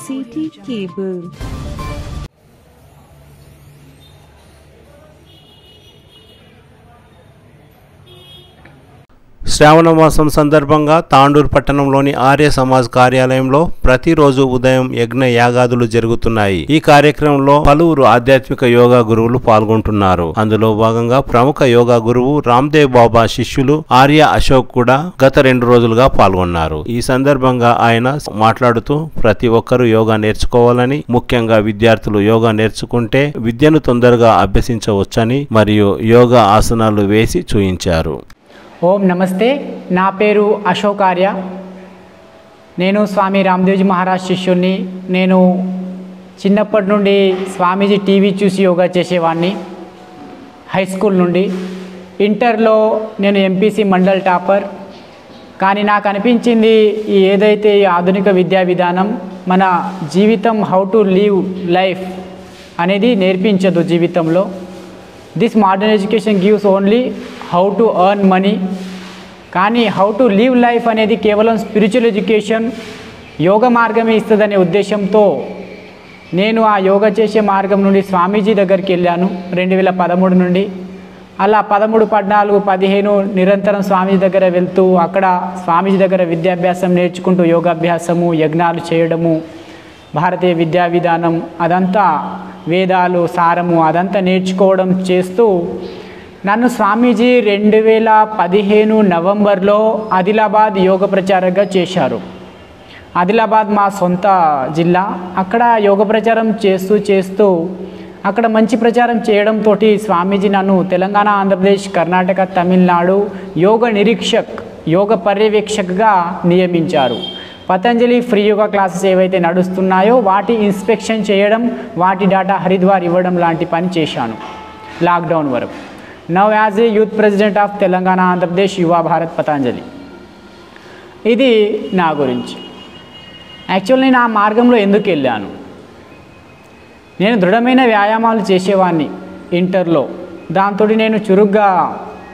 CT cable. శ్రావణ మాసం సందర్భంగా తాండూరు పట్టణంలోని ఆర్య సమాజ్ కార్యాలయంలో ప్రతిరోజు ఉదయం యజ్ఞ యాగాదులు జరుగుతున్నాయి. ఈ కార్యక్రమంలో పలువురు ఆధ్యాత్మిక యోగా గురువులు పాల్గొంటున్నారు. అందులో భాగంగా ప్రముఖ యోగా గురువు రామ్దేవ్ బాబా శిష్యులు ఆర్య అశోక్ కూడా గత 2 రోజులుగా పాల్గొన్నారు. ఈ సందర్భంగా ఆయన మాట్లాడుతూ ప్రతి ఒక్కరూ యోగా నేర్చుకోవాలని, ముఖ్యంగా విద్యార్థులు యోగా నేర్చుకుంటే విద్యను తొందరగా అభ్యసించవచ్చని మరియు యోగా ఆసనాలు వేసి చూయించారు. ఓం నమస్తే. నా పేరు అశోక్ ఆర్య. నేను స్వామి రామ్దేవ్జీ మహారాజ్ శిష్యుణ్ణి. నేను చిన్నప్పటి నుండి స్వామీజీ టీవీ చూసి యోగా చేసేవాడిని. హై స్కూల్ నుండి ఇంటర్లో నేను ఎంపీసీ మండల్ టాపర్. కానీ నాకు అనిపించింది ఏదైతే ఈ ఆధునిక విద్యా విధానం మన జీవితం హౌ టు లివ్ లైఫ్ అనేది నేర్పించదు జీవితంలో. This modern education gives only how to earn money, కానీ హౌ టు లివ్ లైఫ్ అనేది కేవలం స్పిరిచువల్ ఎడ్యుకేషన్, యోగ మార్గమే ఇస్తుందనే ఉద్దేశంతో నేను ఆ యోగా చేసే మార్గం నుండి స్వామీజీ దగ్గరికి వెళ్ళాను 2013 నుండి. అలా 13, 14, 15 నిరంతరం స్వామీజీ దగ్గర వెళ్తూ అక్కడ స్వామీజీ దగ్గర విద్యాభ్యాసం నేర్చుకుంటూ యోగాభ్యాసము, యజ్ఞాలు చేయడము, భారతీయ విద్యా విధానం అదంతా వేదాలు సారము అదంతా నేర్చుకోవడం చేస్తూ నన్ను స్వామీజీ 2015 నవంబర్లో ఆదిలాబాద్ యోగ ప్రచారంగా చేశారు. ఆదిలాబాద్ మా సొంత జిల్లా. అక్కడ యోగ ప్రచారం చేస్తూ అక్కడ మంచి ప్రచారం చేయడంతో స్వామీజీ నన్ను తెలంగాణ, ఆంధ్రప్రదేశ్, కర్ణాటక, తమిళనాడు యోగ నిరీక్షక్, యోగ పర్యవేక్షకగా నియమించారు. పతంజలి ఫ్రీ యోగా క్లాసెస్ ఏవైతే నడుస్తున్నాయో వాటి ఇన్స్పెక్షన్ చేయడం, వాటి డేటా హరిద్వార్ ఇవ్వడం లాంటి పని చేశాను లాక్డౌన్ వరకు. Now as a youth president of Telangana, Andhra Pradesh, యువ భారత్ పతంజలి. ఇది నా గురించి. యాక్చువల్ నేను ఆ మార్గంలో ఎందుకు వెళ్ళాను? నేను దృఢమైన వ్యాయామాలు చేసేవాడిని ఇంటర్లో. దాంతో నేను చురుగ్గా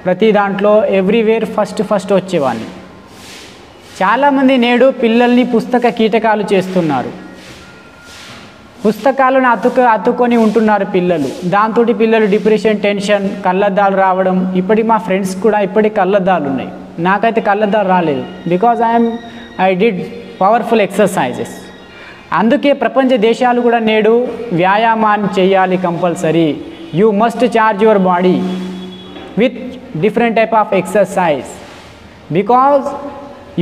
ప్రతి దాంట్లో ఎవ్రీవేర్ ఫస్ట్ వచ్చేవాడిని. చాలామంది నేడు పిల్లల్ని పుస్తక కీటకాలు చేస్తున్నారు. పుస్తకాలను అతుక్కొని ఉంటున్నారు పిల్లలు. దాంతో పిల్లలు డిప్రెషన్, టెన్షన్, కళ్ళద్దాలు రావడం. ఇప్పటికి మా ఫ్రెండ్స్ కూడా ఇప్పటికి కళ్ళద్దాలు ఉన్నాయి. నాకైతే కళ్ళద్దాలు రాలేదు. Because I did powerful exercises. అందుకే ప్రపంచ దేశాలు కూడా నేడు వ్యాయామాన్ని చేయాలి compulsory. You must charge your body with different type of exercise because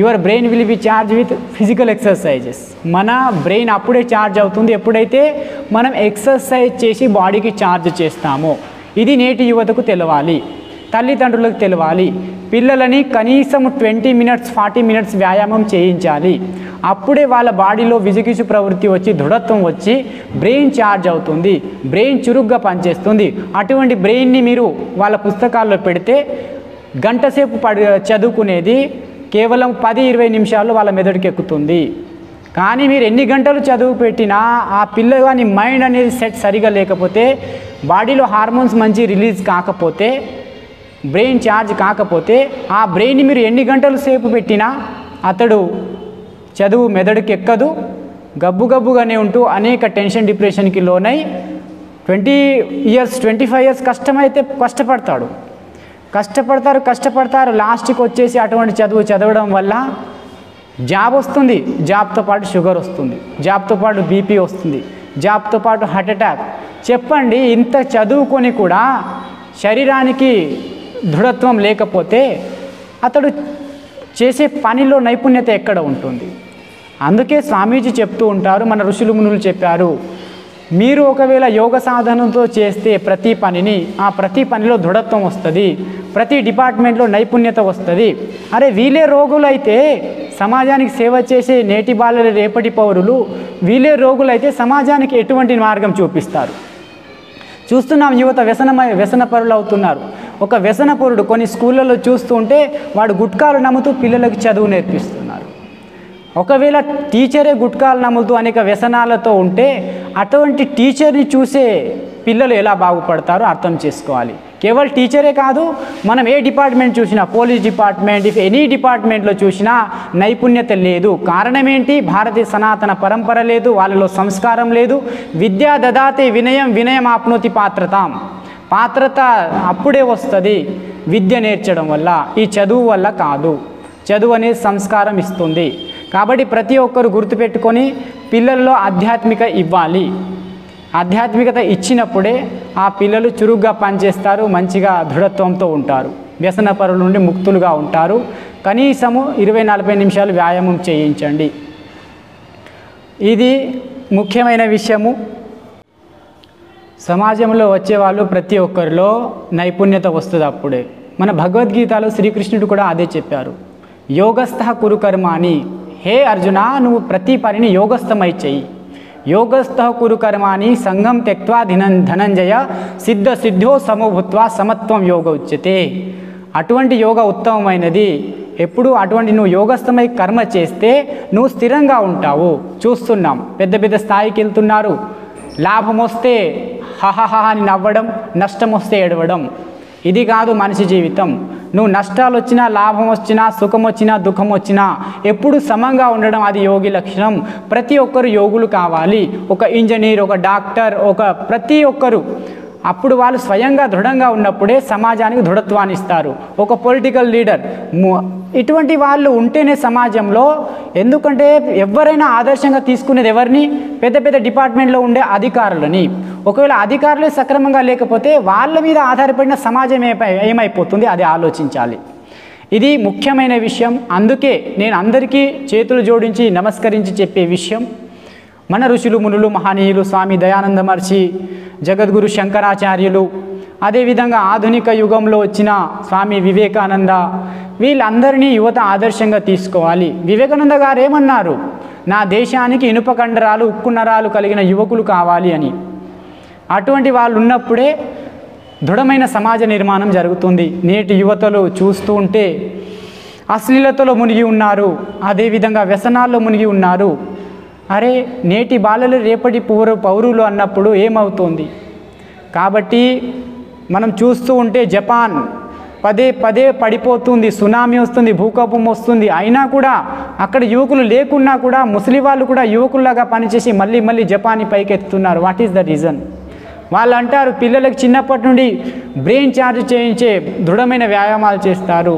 your brain will be charge with physical exercises. మన బ్రెయిన్ అప్పుడే ఛార్జ్ అవుతుంది ఎప్పుడైతే మనం ఎక్సర్సైజ్ చేసి బాడీకి ఛార్జ్ చేస్తామో. ఇది నేటి యువతకు తెలవాలి, తల్లిదండ్రులకు తెలవాలి. పిల్లలని కనీసం 20 minutes 40 minutes వ్యాయామం చేయించాలి. అప్పుడే వాళ్ళ బాడీలో విజిగిసు ప్రవృత్తి వచ్చి, దృఢత్వం వచ్చి బ్రెయిన్ ఛార్జ్ అవుతుంది, బ్రెయిన్ చురుగ్గా పనిచేస్తుంది. అటువంటి బ్రెయిన్ని మీరు వాళ్ళ పుస్తకాల్లో పెడితే గంట సేపు చదువుకునేది కేవలం 10-20 నిమిషాల్లో వాళ్ళ మెదడుకి ఎక్కుతుంది. కానీ మీరు ఎన్ని గంటలు చదువు పెట్టినా ఆ పిల్లగాని మైండ్ అనేది సెట్ సరిగా లేకపోతే, బాడీలో హార్మోన్స్ మంచి రిలీజ్ కాకపోతే, బ్రెయిన్ ఛార్జ్ కాకపోతే, ఆ బ్రెయిన్ని మీరు ఎన్ని గంటలు సేపు పెట్టినా అతడు చదువు మెదడుకి ఎక్కదు. గబ్బుగానే ఉంటూ అనేక టెన్షన్, డిప్రెషన్కి లోనై 20 years 25 years కష్టమైతే కష్టపడతారు. లాస్ట్కి వచ్చేసి అటువంటి చదవడం వల్ల జాబ్ వస్తుంది, జాబ్తో పాటు షుగర్ వస్తుంది, జాబ్తో పాటు బీపీ వస్తుంది, జాబ్తో పాటు హార్ట్ అటాక్. చెప్పండి, ఇంత చదువుకొని కూడా శరీరానికి దృఢత్వం లేకపోతే అతడు చేసే పనిలో నైపుణ్యత ఎక్కడ ఉంటుంది? అందుకే స్వామీజీ చెప్తూ ఉంటారు, మన ఋషులు మునులు చెప్పారు, మీరు ఒకవేళ యోగ సాధనతో చేస్తే ప్రతి పనిలో దృఢత్వం వస్తుంది, ప్రతి డిపార్ట్మెంట్లో నైపుణ్యత వస్తుంది. అరే వీళ్ళే రోగులైతే సమాజానికి సేవ చేసే నేటి బాలల రేపటి పౌరులు, వీళ్ళే రోగులైతే సమాజానికి ఎటువంటి మార్గం చూపిస్తారు? చూస్తున్నాం, యువత వ్యసనపరులు అవుతున్నారు. ఒక వ్యసనపరుడు కొన్ని స్కూళ్ళలో చూస్తూ ఉంటే వాడు గుట్కాలు నమ్ముతూ పిల్లలకు చదువు నేర్పిస్తున్నారు. ఒకవేళ టీచరే గుట్కాలు నమ్ముతూ అనేక వ్యసనాలతో ఉంటే అటువంటి టీచర్ని చూసే పిల్లలు ఎలా బాగుపడతారో అర్థం చేసుకోవాలి. కేవలం టీచరే కాదు, మనం ఏ డిపార్ట్మెంట్ చూసినా, పోలీస్ డిపార్ట్మెంట్, ఇఫ్ ఎనీ డిపార్ట్మెంట్లో చూసినా నైపుణ్యత లేదు. కారణం ఏంటి? భారతీయ సనాతన పరంపర లేదు, వాళ్ళలో సంస్కారం లేదు. విద్యా దదాతి వినయం, వినయం ఆప్నోతి పాత్రతాం. పాత్రత అప్పుడే వస్తుంది విద్య నేర్చడం వల్ల, ఈ చదువు వల్ల కాదు. చదువు అనేది సంస్కారం ఇస్తుంది. కాబట్టి ప్రతి ఒక్కరు గుర్తుపెట్టుకొని పిల్లల్లో ఆధ్యాత్మిక ఇవ్వాలి. ఆధ్యాత్మికత ఇచ్చినప్పుడే ఆ పిల్లలు చురుగ్గా పనిచేస్తారు, మంచిగా దృఢత్వంతో ఉంటారు, వ్యసన పరుల నుండి ముక్తులుగా ఉంటారు. కనీసము 20-40 నిమిషాలు వ్యాయామం చేయించండి. ఇది ముఖ్యమైన విషయము. సమాజంలో వచ్చేవాళ్ళు ప్రతి ఒక్కరిలో నైపుణ్యత వస్తుంది అప్పుడే. మన భగవద్గీతలో శ్రీకృష్ణుడు కూడా అదే చెప్పారు, యోగస్థ కురు కర్మాని. హే అర్జున, నువ్వు ప్రతి పనిని యోగస్థమై చెయ్యి. యోగస్థ కురు కర్మాని సంగం త్యక్త్వా ధనంజయ సిద్ధ సిద్ధో సమభూత్వా సమత్వం యోగ ఉచ్యతే. అటువంటి యోగ ఉత్తమమైనది. ఎప్పుడు అటువంటి నువ్వు యోగస్థమై కర్మ చేస్తే నువ్వు స్థిరంగా ఉంటావు. చూస్తున్నాం, పెద్ద పెద్ద స్థాయికి వెళ్తున్నారు. లాభం వస్తే హహహ అని నవ్వడం, నష్టం వస్తే ఏడవడం. ఇది కాదు మనిషి జీవితం. నువ్వు నష్టాలు వచ్చినా, లాభం వచ్చినా, సుఖం వచ్చినా, దుఃఖం వచ్చినా ఎప్పుడు సమంగా ఉండడం, అది యోగి లక్షణం. ప్రతి ఒక్కరు యోగులు కావాలి. ఒక ఇంజనీర్, ఒక డాక్టర్, ప్రతి ఒక్కరు అప్పుడు వాళ్ళు స్వయంగా దృఢంగా ఉన్నప్పుడే సమాజానికి దృఢత్వాన్ని ఇస్తారు. ఒక పొలిటికల్ లీడర్, ఇటువంటి వాళ్ళు ఉంటేనే సమాజంలో. ఎందుకంటే ఎవరైనా ఆదర్శంగా తీసుకునేది ఎవరిని? పెద్ద పెద్ద డిపార్ట్మెంట్లో ఉండే అధికారులని. ఒకవేళ అధికారులే సక్రమంగా లేకపోతే వాళ్ళ మీద ఆధారపడిన సమాజం ఏమైపోతుంది? అది ఆలోచించాలి. ఇది ముఖ్యమైన విషయం. అందుకే నేను అందరికీ చేతులు జోడించి నమస్కరించి చెప్పే విషయం, మన ఋషులు, మునులు, మహనీయులు, స్వామి దయానంద మహర్షి, జగద్గురు శంకరాచార్యులు, అదేవిధంగా ఆధునిక యుగంలో వచ్చిన స్వామి వివేకానంద, వీళ్ళందరినీ యువత ఆదర్శంగా తీసుకోవాలి. వివేకానంద గారు ఏమన్నారు? నా దేశానికి ఇనుప కండరాలు, ఉక్కు నరాలు కలిగిన యువకులు కావాలి అని. అటువంటి వాళ్ళు ఉన్నప్పుడే దృఢమైన సమాజ నిర్మాణం జరుగుతుంది. నేటి యువతలు చూస్తూ ఉంటే అశ్లీలతలో మునిగి ఉన్నారు, అదేవిధంగా వ్యసనాల్లో మునిగి ఉన్నారు. అరే, నేటి బాలలు రేపటి పౌరులు అన్నప్పుడు ఏమవుతుంది? కాబట్టి మనం చూస్తూ ఉంటే జపాన్ పదే పదే పడిపోతుంది, సునామీ వస్తుంది, భూకంపం వస్తుంది. అయినా కూడా అక్కడ యువకులు లేకున్నా కూడా ముస్లిం వాళ్ళు కూడా యువకుల్లాగా పనిచేసి మళ్ళీ మళ్ళీ జపాన్ని పైకెత్తుతున్నారు. What is the reason? వాళ్ళు అంటారు, పిల్లలకు చిన్నప్పటి నుండి బ్రెయిన్ ఛార్జ్ చేయించే దృఢమైన వ్యాయామాలు చేస్తారు.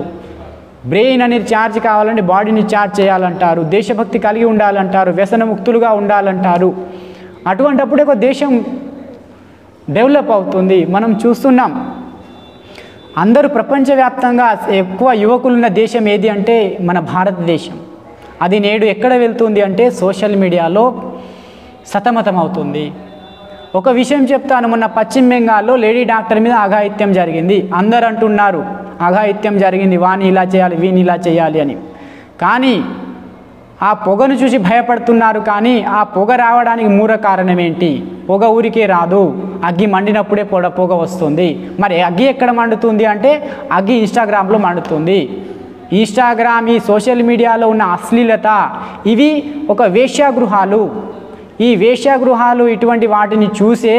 బ్రెయిన్ అనేది ఛార్జ్ కావాలంటే బాడీని ఛార్జ్ చేయాలంటారు, దేశభక్తి కలిగి ఉండాలంటారు, వ్యసనముక్తులుగా ఉండాలంటారు. అటువంటప్పుడే ఒక దేశం డెవలప్ అవుతుంది. మనం చూస్తున్నాం, అందరూ ప్రపంచవ్యాప్తంగా ఎక్కువ యువకులున్న దేశం ఏది అంటే మన భారతదేశం. అది నేడు ఎక్కడ వెళ్తుంది అంటే సోషల్ మీడియాలో సతమతం అవుతుంది. ఒక విషయం చెప్తాను, మొన్న పశ్చిమ బెంగాల్లో లేడీ డాక్టర్ మీద అఘాయిత్యం జరిగింది. అందరు అంటున్నారు అఘాయిత్యం జరిగింది, వాణి ఇలా చేయాలి, వీని ఇలా చేయాలి అని. కానీ ఆ పొగను చూసి భయపడుతున్నారు. కానీ ఆ పొగ రావడానికి మూల కారణం ఏంటి? పొగ ఊరికే రాదు, అగ్గి మండినప్పుడే పొగ వస్తుంది. మరి అగ్గి ఎక్కడ మండుతుంది అంటే అగ్గి ఇన్స్టాగ్రామ్లో మండుతుంది. ఇన్స్టాగ్రామ్, ఈ సోషల్ మీడియాలో ఉన్న అశ్లీలత, ఇవి ఒక వేశ్యాగృహాలు. ఈ వేశ్యాగృహాలు ఇటువంటి వాటిని చూసే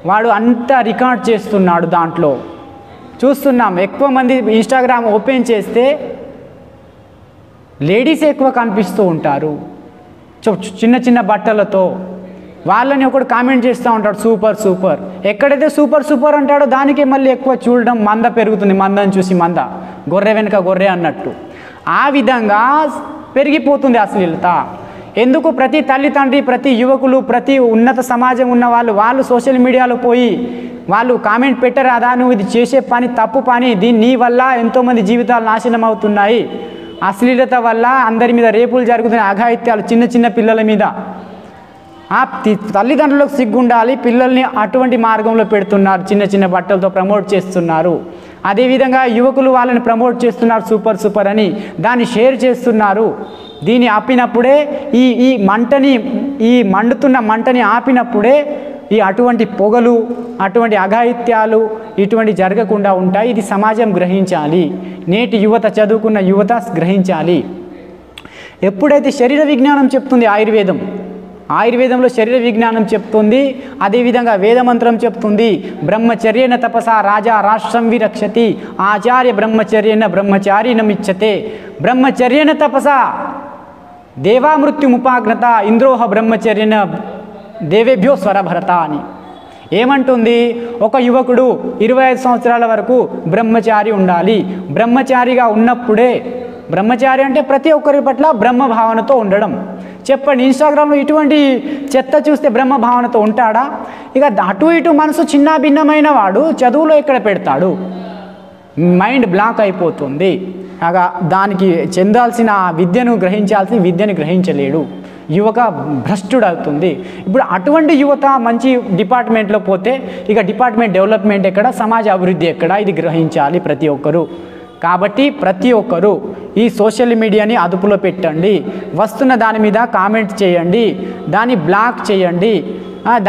వాడు అంతా రికార్డ్ చేస్తున్నాడు. దాంట్లో చూస్తున్నాం, ఎక్కువ మంది ఇన్స్టాగ్రామ్ ఓపెన్ చేస్తే లేడీస్ ఎక్కువ కనిపిస్తూ ఉంటారు చిన్న చిన్న బట్టలతో. వాళ్ళని ఒకడు కామెంట్ చేస్తూ ఉంటాడు, సూపర్ సూపర్. ఎక్కడైతే సూపర్ సూపర్ అంటాడో దానికే మళ్ళీ ఎక్కువ చూడడం, మంద పెరుగుతుంది. మందని చూసి మంద, గొర్రె వెనుక గొర్రె అన్నట్టు ఆ విధంగా పెరిగిపోతుంది అశ్లీలత. ఎందుకు? ప్రతి తల్లి తండ్రి, ప్రతి యువకులు, ప్రతి ఉన్నత సమాజం ఉన్న వాళ్ళు సోషల్ మీడియాలో పోయి వాళ్ళు కామెంట్ పెట్టరాదా, నువ్వు ఇది చేసే పని తప్పు పని, నీ వల్ల ఎంతోమంది జీవితాలు నాశనం అవుతున్నాయి, అశ్లీలత వల్ల అందరి మీద రేపులు జరుగుతున్నాయి, అఘాయిత్యాలు చిన్న చిన్న పిల్లల మీద. ఆ తల్లిదండ్రులకు సిగ్గుండాలి, పిల్లల్ని అటువంటి మార్గంలో పెడుతున్నారు, చిన్న చిన్న బట్టలతో ప్రమోట్ చేస్తున్నారు. అదేవిధంగా యువకులు వాళ్ళని ప్రమోట్ చేస్తున్నారు సూపర్ సూపర్ అని, దాన్ని షేర్ చేస్తున్నారు. దీన్ని ఆపినప్పుడే ఈ మండుతున్న మంటని ఆపినప్పుడే ఈ అటువంటి పొగలు, అటువంటి అఘాయిత్యాలు ఇటువంటి జరగకుండా ఉంటాయి. ఇది సమాజం గ్రహించాలి, నేటి యువత, చదువుకున్న యువత గ్రహించాలి. ఎప్పుడైతే శరీర విజ్ఞానం చెప్తుంది, ఆయుర్వేదంలో శరీర విజ్ఞానం చెప్తుంది, అదేవిధంగా వేదమంత్రం చెప్తుంది. బ్రహ్మచర్యేన తపసా రాజా రాష్ట్రం విరక్షతి, ఆచార్య బ్రహ్మచర్యేన బ్రహ్మచారిణమిచ్చతే. బ్రహ్మచర్యేన తపసా దేవామృత్యుముపాగ్నత, ఇంద్రోహ బ్రహ్మచర్యేన దేవేభ్యో స్వరభరత అని ఏమంటుంది? ఒక యువకుడు 25 సంవత్సరాల వరకు బ్రహ్మచారి ఉండాలి. బ్రహ్మచారిగా ఉన్నప్పుడే, బ్రహ్మచారి అంటే ప్రతి ఒక్కరి పట్ల బ్రహ్మ భావనతో ఉండడం. చెప్పండి, ఇన్స్టాగ్రామ్లో ఇటువంటి చెత్త చూస్తే బ్రహ్మ భావనతో ఉంటాడా? ఇక అటు ఇటు మనసు చిన్న భిన్నమైన వాడు చదువులో ఎక్కడ పెడతాడు? మైండ్ బ్లాక్ అయిపోతుంది. దానికి చెందాల్సిన విద్యను గ్రహించాల్సిన విద్యను గ్రహించలేడు, యువక భ్రష్టుడు అవుతుంది. ఇప్పుడు అటువంటి యువత మంచి డిపార్ట్మెంట్లో పోతే ఇక డిపార్ట్మెంట్ డెవలప్మెంట్ ఎక్కడ, సమాజ అభివృద్ధి ఎక్కడ? ఇది గ్రహించాలి ప్రతి ఒక్కరూ. కాబట్టి ప్రతి ఒక్కరూ ఈ సోషల్ మీడియాని అదుపులో పెట్టండి. వస్తున్న దాని మీద కామెంట్ చేయండి, దాన్ని బ్లాక్ చేయండి,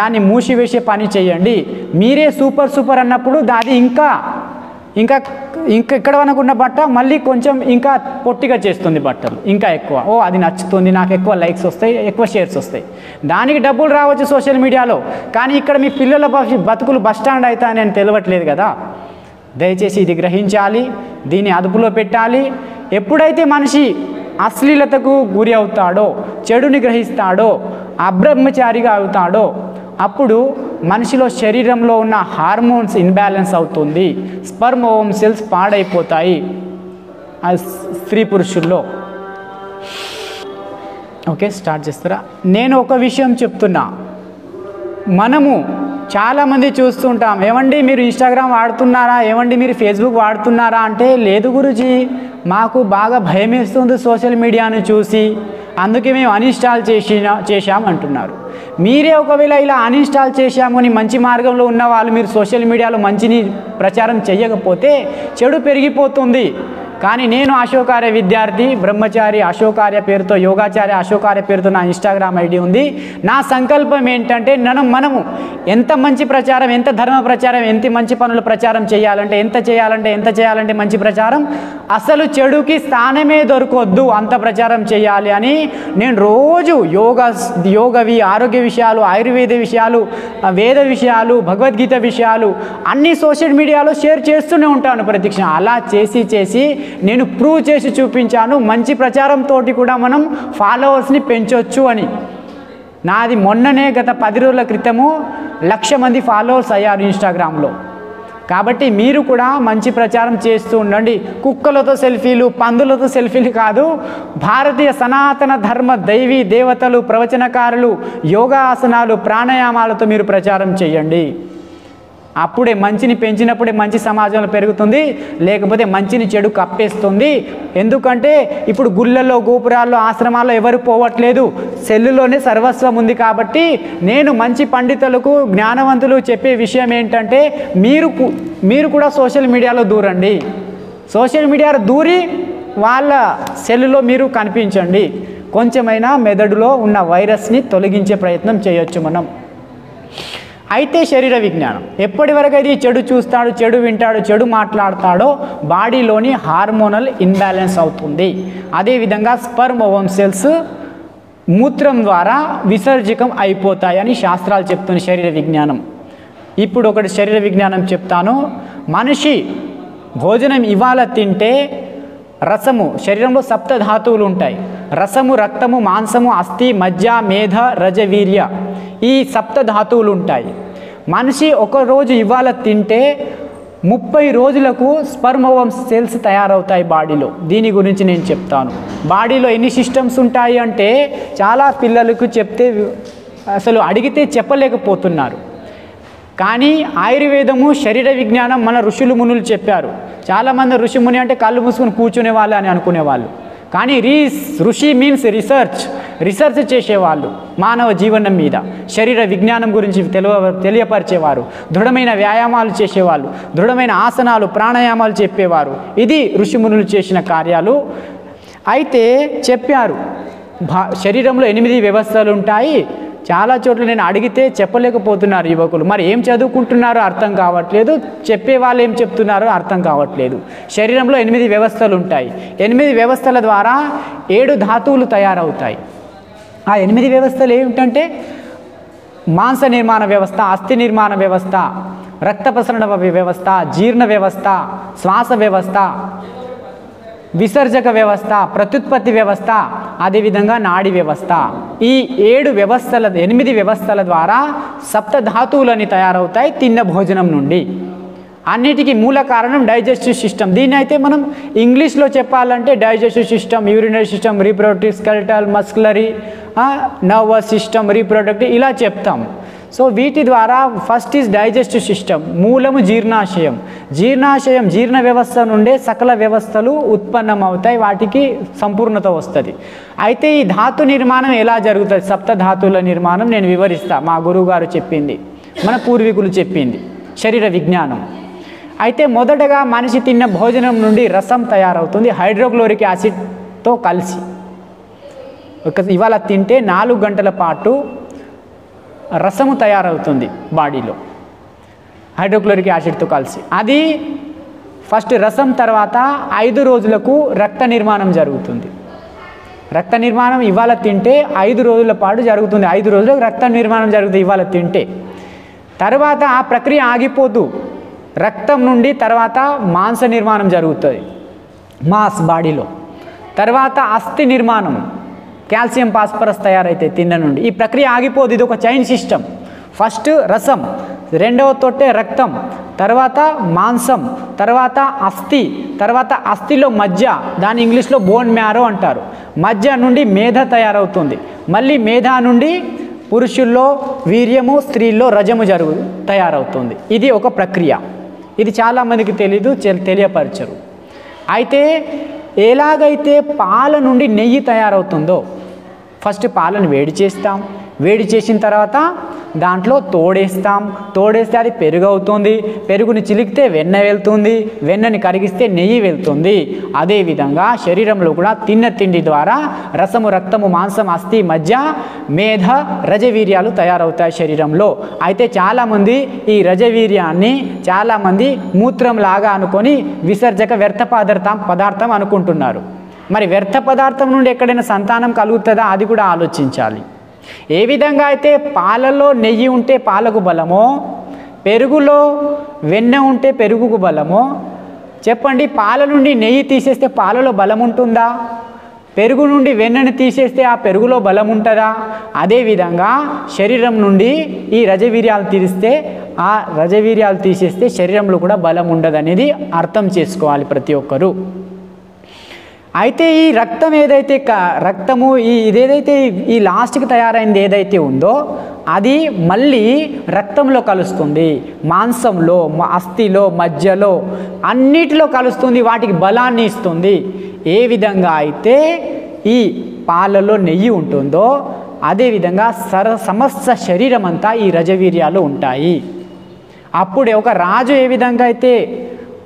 దాన్ని మూసివేసే పని చేయండి. మీరే సూపర్ అన్నప్పుడు అది ఇంకా ఇక్కడ అనుకున్న బట్ట మళ్ళీ కొంచెం ఇంకా పొట్టిగా చేస్తుంది బట్టలు, ఇంకా ఎక్కువ. అది నచ్చుతుంది, నాకు ఎక్కువ లైక్స్ వస్తాయి, ఎక్కువ షేర్స్ వస్తాయి, దానికి డబ్బులు రావచ్చు సోషల్ మీడియాలో. కానీ ఇక్కడ మీ పిల్లల బతుకులు బస్టాండ్ అవుతాయని నేను తెలియట్లేదు కదా. దయచేసి ఇది గ్రహించాలి, దీన్ని అదుపులో పెట్టాలి. ఎప్పుడైతే మనిషి అశ్లీలతకు గురి అవుతాడో, చెడుని గ్రహిస్తాడో, అబ్రహ్మచారిగా అవుతాడో, అప్పుడు మనిషిలో శరీరంలో ఉన్న హార్మోన్స్ ఇన్బ్యాలెన్స్ అవుతుంది, స్పర్మ్ ఓవమ్ సెల్స్ పాడైపోతాయి స్త్రీ పురుషుల్లో. ఓకే, స్టార్ట్ చేస్తారా? నేను ఒక విషయం చెప్తున్నా. మనము చాలామంది చూస్తుంటాం, ఏమండి మీరు ఇన్స్టాగ్రామ్ వాడుతున్నారా, ఏమండి మీరు ఫేస్బుక్ వాడుతున్నారా అంటే, లేదు గురూజీ మాకు బాగా భయం వేస్తుంది సోషల్ మీడియాను చూసి, అందుకే మేము అన్ఇన్స్టాల్ చేశామంటున్నారు. మీరే ఒకవేళ ఇలా అన్ఇన్స్టాల్ చేశాము అని మంచి మార్గంలో ఉన్న వాళ్ళు మీరు సోషల్ మీడియాలో మంచిని ప్రచారం చేయకపోతే చెడు పెరిగిపోతుంది. కానీ నేను అశోకార్య విద్యార్థి, బ్రహ్మచారి అశోకార్య పేరుతో, యోగాచార్య అశోకార్య పేరుతో నా ఇన్స్టాగ్రామ్ ఐడి ఉంది. నా సంకల్పం ఏంటంటే మనము ఎంత మంచి ప్రచారం, ఎంత ధర్మ ప్రచారం, ఎంత మంచి పనుల ప్రచారం చేయాలంటే ఎంత చేయాలంటే మంచి ప్రచారం, అసలు చెడుకి స్థానమే దొరకొద్దు, అంత ప్రచారం చేయాలి అని నేను రోజు యోగవి, ఆరోగ్య విషయాలు, ఆయుర్వేద విషయాలు, వేద విషయాలు, భగవద్గీత విషయాలు అన్నీ సోషల్ మీడియాలో షేర్ చేస్తూనే ఉంటాను ప్రతిక్షణం. అలా చేసి నేను ప్రూవ్ చేసి చూపించాను. మంచి ప్రచారంతో కూడా మనం ఫాలోవర్స్ని పెంచవచ్చు అని. నాది మొన్ననే గత 10 రోజుల క్రితము 1,00,000 మంది ఫాలోవర్స్ అయ్యారు ఇన్స్టాగ్రామ్లో. కాబట్టి మీరు కూడా మంచి ప్రచారం చేస్తూ ఉండండి. కుక్కలతో సెల్ఫీలు, పందులతో సెల్ఫీలు కాదు, భారతీయ సనాతన ధర్మ దైవీ దేవతలు, ప్రవచనకారులు, యోగాసనాలు, ప్రాణాయామాలతో మీరు ప్రచారం చేయండి. అప్పుడే మంచిని పెంచినప్పుడే మంచి సమాజంలో పెరుగుతుంది, లేకపోతే మంచిని చెడు కప్పేస్తుంది. ఎందుకంటే ఇప్పుడు గుళ్ళల్లో, గోపురాల్లో, ఆశ్రమాల్లో ఎవరు పోవట్లేదు, సెల్లులోనే సర్వస్వం ఉంది. కాబట్టి నేను మంచి పండితులకు, జ్ఞానవంతులు చెప్పే విషయం ఏంటంటే మీరు కూడా సోషల్ మీడియాలో దూరండి. సోషల్ మీడియాలో దూరి వాళ్ళ సెల్లులో మీరు కనిపించండి. కొంచెమైనా మెదడులో ఉన్న వైరస్ని తొలగించే ప్రయత్నం చేయొచ్చు మనం. అయితే శరీర విజ్ఞానం ఎప్పటివరకు అయితే చెడు చూస్తాడు, చెడు వింటాడు, చెడు మాట్లాడతాడో బాడీలోని హార్మోనల్ ఇన్బ్యాలెన్స్ అవుతుంది. అదేవిధంగా స్పర్మ్ ఓవమ్ సెల్స్ మూత్రం ద్వారా విసర్జకం అయిపోతాయని శాస్త్రాలు చెప్తున్న శరీర విజ్ఞానం. ఇప్పుడు ఒకటి శరీర విజ్ఞానం చెప్తాను. మనిషి భోజనం ఇవాళ తింటే రసము, శరీరంలో 7 ధాతువులు ఉంటాయి. రసము, రక్తము, మాంసము, అస్థి, మజ్జ, మేధ, రజవీర్య, ఈ 7 ధాతువులు ఉంటాయి. మనిషి ఒకరోజు ఇవాళ తింటే 30 రోజులకు స్పర్మ్ ఓవమ్ సెల్స్ తయారవుతాయి బాడీలో. దీని గురించి నేను చెప్తాను. బాడీలో ఎన్ని సిస్టమ్స్ ఉంటాయి అంటే చాలా పిల్లలకు చెప్తే అసలు అడిగితే చెప్పలేకపోతున్నారు. కానీ ఆయుర్వేదము, శరీర విజ్ఞానం మన ఋషులు మునులు చెప్పారు. చాలామంది ఋషి ముని అంటే కళ్ళు మూసుకొని కూర్చునే వాళ్ళు అని అనుకునేవాళ్ళు. కానీ ఋషి మీన్స్ రీసెర్చ్ చేసేవాళ్ళు, మానవ జీవనం మీద శరీర విజ్ఞానం గురించి తెలియపరిచేవారు, దృఢమైన వ్యాయామాలు చేసేవాళ్ళు, దృఢమైన ఆసనాలు, ప్రాణాయామాలు చెప్పేవారు. ఇది ఋషిమునులు చేసిన కార్యాలు. అయితే చెప్పారు శరీరంలో 8 వ్యవస్థలు ఉంటాయి. చాలా చోట్ల నేను అడిగితే చెప్పలేకపోతున్నారు యువకులు. మరి ఏం చదువుకుంటున్నారో అర్థం కావట్లేదు, చెప్పే వాళ్ళు ఏం చెప్తున్నారో అర్థం కావట్లేదు. శరీరంలో 8 వ్యవస్థలు ఉంటాయి. 8 వ్యవస్థల ద్వారా 7 ధాతువులు తయారవుతాయి. ఆ 8 వ్యవస్థలు ఏమిటంటే మాంస నిర్మాణ వ్యవస్థ, అస్థి నిర్మాణ వ్యవస్థ, రక్త ప్రసరణ వ్యవస్థ, జీర్ణ వ్యవస్థ, శ్వాస వ్యవస్థ, విసర్జక వ్యవస్థ, ప్రత్యుత్పత్తి వ్యవస్థ, అదేవిధంగా నాడి వ్యవస్థ. ఈ 8 వ్యవస్థల ద్వారా సప్తధాతువులని తయారవుతాయి తిన్న భోజనం నుండి. అన్నిటికీ మూల కారణం డైజెస్టివ్ సిస్టమ్. దీన్ని అయితే మనం ఇంగ్లీష్లో చెప్పాలంటే digestive system, urinary system, reproductive, skeletal, muscularly, nervous system, reproductive ఇలా చెప్తాం. సో వీటి ద్వారా ఫస్ట్ ఈజ్ డైజెస్టివ్ సిస్టమ్, మూలము జీర్ణాశయం. జీర్ణ వ్యవస్థ నుండే సకల వ్యవస్థలు ఉత్పన్నమవుతాయి, వాటికి సంపూర్ణత వస్తుంది. అయితే ఈ ధాతు నిర్మాణం ఎలా జరుగుతుంది, సప్తధాతువుల నిర్మాణం నేను వివరిస్తా. మా గురువు గారు చెప్పింది, మన పూర్వీకులు చెప్పింది, శరీర విజ్ఞానం. అయితే మొదటగా మనిషి తిన్న భోజనం నుండి రసం తయారవుతుంది హైడ్రోక్లోరిక్ యాసిడ్తో కలిసి. ఇవాళ తింటే 4 గంటల పాటు రసము తయారవుతుంది బాడీలో హైడ్రోక్లోరిక్ యాసిడ్తో కలిసి. అది ఫస్ట్ రసం తర్వాత 5 రోజులకు రక్త నిర్మాణం జరుగుతుంది. రక్త నిర్మాణం ఇవాళ తింటే 5 రోజుల పాటు జరుగుతుంది. 5 రోజులకు రక్త నిర్మాణం జరుగుతుంది ఇవాళ తింటే. తర్వాత ఆ ప్రక్రియ ఆగిపోతూ రక్తం నుండి తర్వాత మాంస నిర్మాణం జరుగుతుంది మాస్ బాడీలో. తర్వాత అస్థి నిర్మాణం, కాల్షియం ఫాస్ఫరస్ తయారైతే తిన్న నుండి. ఈ ప్రక్రియ ఆగిపోదు, ఇది ఒక చైన్ సిస్టమ్. ఫస్ట్ రసం, రెండవ తొట్టే రక్తం, తర్వాత మాంసం, తర్వాత అస్థి, తర్వాత అస్థిలో మజ్జ, దాని ఇంగ్లీష్లో బోన్ మ్యారో అంటారు. మజ్జ నుండి మేధ తయారవుతుంది. మళ్ళీ మేధ నుండి పురుషుల్లో వీర్యము, స్త్రీల్లో రజము తయారవుతుంది. ఇది ఒక ప్రక్రియ. ఇది చాలామందికి తెలీదు, తెలియపరచరు. అయితే ఎలాగైతే పాల నుండి నెయ్యి తయారవుతుందో, ఫస్ట్ పాలను వేడి చేస్తాం, వేడి చేసిన తర్వాత దాంట్లో తోడేస్తే అది పెరుగు అవుతుంది. పెరుగుని చిలికితే వెన్న వెళ్తుంది, వెన్నని కరిగిస్తే నెయ్యి వెళ్తుంది. అదేవిధంగా శరీరంలో కూడా తిన్న తిండి ద్వారా రసము, రక్తము, మాంసం, అస్థి, మజ్జ, మేధ, రజవీర్యాలు తయారవుతాయి శరీరంలో. అయితే చాలామంది ఈ రజవీర్యాన్ని చాలామంది మూత్రంలాగా అనుకొని విసర్జక వ్యర్థ పదార్థం అనుకుంటున్నారు. మరి వ్యర్థ పదార్థం నుండి ఎక్కడైనా సంతానం కలుగుతుందా, అది కూడా ఆలోచించాలి. ఏ విధంగా అయితే పాలలో నెయ్యి ఉంటే పాలకు బలమో, పెరుగులో వెన్న ఉంటే పెరుగుకు బలమో, చెప్పండి, పాల నుండి నెయ్యి తీసేస్తే పాలలో బలం ఉంటుందా? పెరుగు నుండి వెన్నను తీసేస్తే ఆ పెరుగులో బలం ఉంటుందా? అదేవిధంగా శరీరం నుండి ఈ రజవీర్యాలు తీసేస్తే శరీరంలో కూడా బలం ఉండదనేది అర్థం చేసుకోవాలి ప్రతి ఒక్కరూ. అయితే ఈ రక్తం ఏదైతే రక్తము ఇదేదైతే ఈ లాస్ట్కి తయారైంది ఏదైతే ఉందో అది మళ్ళీ రక్తంలో కలుస్తుంది, మాంసంలో, అస్థిలో, మజ్జలో, అన్నిటిలో కలుస్తుంది, వాటికి బలాన్ని ఇస్తుంది. ఏ విధంగా అయితే ఈ పాలలో నెయ్యి ఉంటుందో అదేవిధంగా సమస్త శరీరం అంతా ఈ రజవీర్యాలు ఉంటాయి. అప్పుడే ఒక రాజు ఏ విధంగా అయితే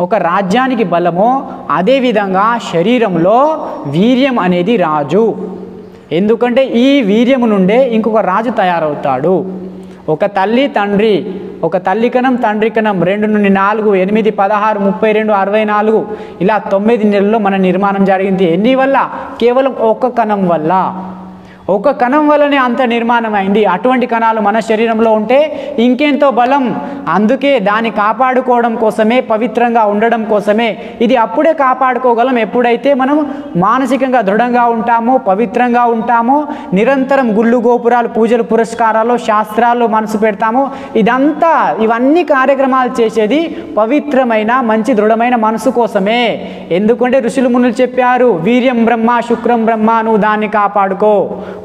ఒక రాజ్యానికి బలమో అదేవిధంగా శరీరంలో వీర్యం అనేది రాజు. ఎందుకంటే ఈ వీర్యము నుండే ఇంకొక రాజు తయారవుతాడు. ఒక తల్లి తండ్రి, ఒక తల్లి కణం తండ్రి కణం 2 నుండి 4, 8, 16, 32, 64 ఇలా 9 నెలల్లో మన నిర్మాణం జరిగింది. ఎన్ని వల్ల? కేవలం ఒక కణం వల్ల. ఒక కణం వల్లనే అంత నిర్మాణం అయింది. అటువంటి కణాలు మన శరీరంలో ఉంటే ఇంకెంతో బలం. అందుకే దాన్ని కాపాడుకోవడం కోసమే, పవిత్రంగా ఉండడం కోసమే ఇది అప్పుడే కాపాడుకోగలం ఎప్పుడైతే మనం మానసికంగా దృఢంగా ఉంటామో, పవిత్రంగా ఉంటామో, నిరంతరం గుళ్ళు గోపురాలు, పూజలు పురస్కారాలు, శాస్త్రాలు మనసు పెడతామో. ఇవన్నీ కార్యక్రమాలు చేసేది పవిత్రమైన మంచి దృఢమైన మనసు కోసమే. ఎందుకంటే ఋషులు మునులు చెప్పారు, వీర్యం బ్రహ్మ శుక్రం బ్రహ్మ, నువ్వు దాన్ని కాపాడుకో,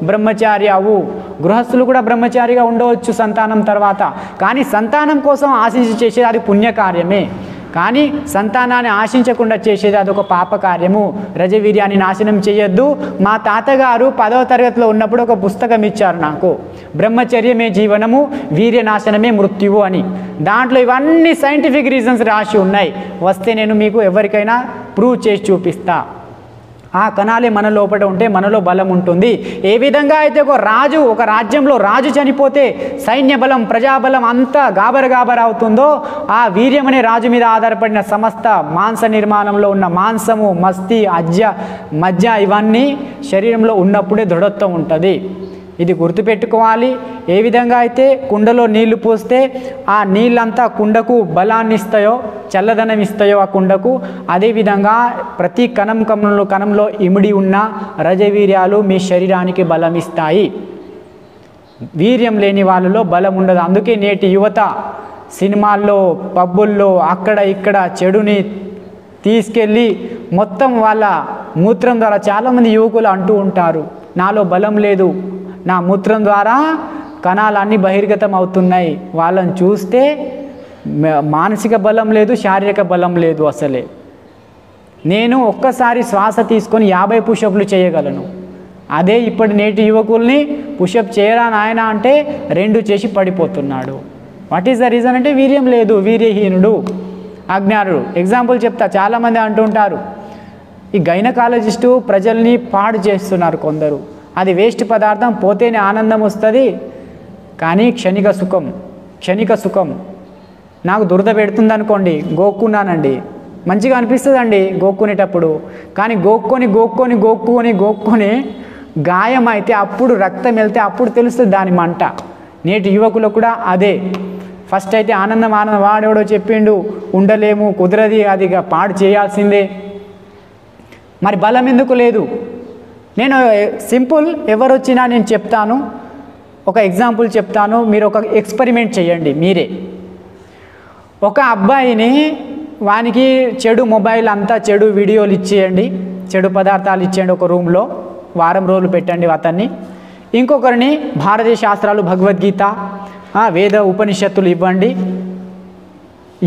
బ్రహ్మచారి అవు. గృహస్థులు కూడా బ్రహ్మచారిగా ఉండవచ్చు సంతానం తర్వాత. కానీ సంతానం కోసం ఆశించి చేసేది అది పుణ్యకార్యమే. కానీ సంతానాన్ని ఆశించకుండా చేసేది అదొక పాపకార్యము. రజవీర్యాన్ని నాశనం చేయొద్దు. మా తాతగారు 10వ తరగతిలో ఉన్నప్పుడు ఒక పుస్తకం ఇచ్చారు నాకు, బ్రహ్మచర్యమే జీవనము, వీర్య నాశనమే మృత్యువు అని. దాంట్లో ఇవన్నీ సైంటిఫిక్ రీజన్స్ రాసి ఉన్నాయి. వస్తే నేను మీకు ఎవరికైనా ప్రూవ్ చేసి చూపిస్తా. ఆ కణాలే మన లోపల ఉంటే మనలో బలం ఉంటుంది. ఏ విధంగా అయితే ఒక రాజ్యంలో రాజు చనిపోతే సైన్య బలం, ప్రజాబలం అంతా గాబర అవుతుందో, ఆ వీర్యం అనే రాజు మీద ఆధారపడిన సమస్త మాంస నిర్మాణంలో ఉన్న మాంసము, మజ్జ ఇవన్నీ శరీరంలో ఉన్నప్పుడే దృఢత్వం ఉంటుంది. ఇది గుర్తుపెట్టుకోవాలి. ఏ విధంగా అయితే కుండలో నీళ్లు పోస్తే ఆ నీళ్ళంతా కుండకు బలాన్ని ఇస్తాయో, చల్లదనం ఇస్తాయో ఆ కుండకు, అదేవిధంగా ప్రతి కణంలో ఇమిడి ఉన్న రజవీర్యాలు మీ శరీరానికి బలం ఇస్తాయి. వీర్యం లేని వాళ్ళలో బలం ఉండదు. అందుకే నేటి యువత సినిమాల్లో, పబ్బుల్లో అక్కడ ఇక్కడ చెడుని తీసుకెళ్ళి మొత్తం వాళ్ళ మూత్రం ద్వారా, చాలామంది యువకులు అంటూ ఉంటారు, నాలో బలం లేదు, నా మూత్రం ద్వారా కణాలన్నీ బహిర్గతం అవుతున్నాయి. వాళ్ళని చూస్తే మానసిక బలం లేదు, శారీరక బలం లేదు అసలే. నేను ఒక్కసారి శ్వాస తీసుకొని 50 పుషప్లు చేయగలను. అదే ఇప్పటి నేటి యువకుల్ని పుషప్ చేయరా నాయన అంటే 2 చేసి పడిపోతున్నాడు. వాట్ ఈస్ ద రీజన్ అంటే వీర్యం లేదు, వీర్యహీనుడు, అజ్ఞానుడు. ఎగ్జాంపుల్ చెప్తా, చాలామంది అంటుంటారు ఈ గైనకాలజిస్టు ప్రజల్ని పాడు చేస్తున్నారు కొందరు. అది వేస్ట్ పదార్థం, పోతేనే ఆనందం వస్తుంది, కానీ క్షణిక సుఖం. నాకు దురద పెడుతుంది అనుకోండి, గోక్కున్నానండి, మంచిగా అనిపిస్తుందండి గోక్కునేటప్పుడు, కానీ గోక్కొని గాయం అయితే, అప్పుడు రక్తం వెళ్తే అప్పుడు తెలుస్తుంది దాని మంట. నేటి యువకులు కూడా అదే. ఫస్ట్ అయితే ఆనందం వాడేవాడో చెప్పిండు ఉండలేము, కుదరది, అది పాడు చేయాల్సిందే. మరి బలం ఎందుకు లేదు? నేను సింపుల్, ఎవరు వచ్చినా నేను చెప్తాను, ఒక ఎగ్జాంపుల్ చెప్తాను, మీరు ఒక ఎక్స్పెరిమెంట్ చేయండి మీరే. ఒక అబ్బాయిని, వానికి చెడు మొబైల్ అంతా చెడు వీడియోలు ఇచ్చేయండి, చెడు పదార్థాలు ఇచ్చేయండి, ఒక రూమ్లో వారం రోజులు పెట్టండి అతన్ని. ఇంకొకరిని భారతీయ శాస్త్రాలు, భగవద్గీత, వేద ఉపనిషత్తులు ఇవ్వండి,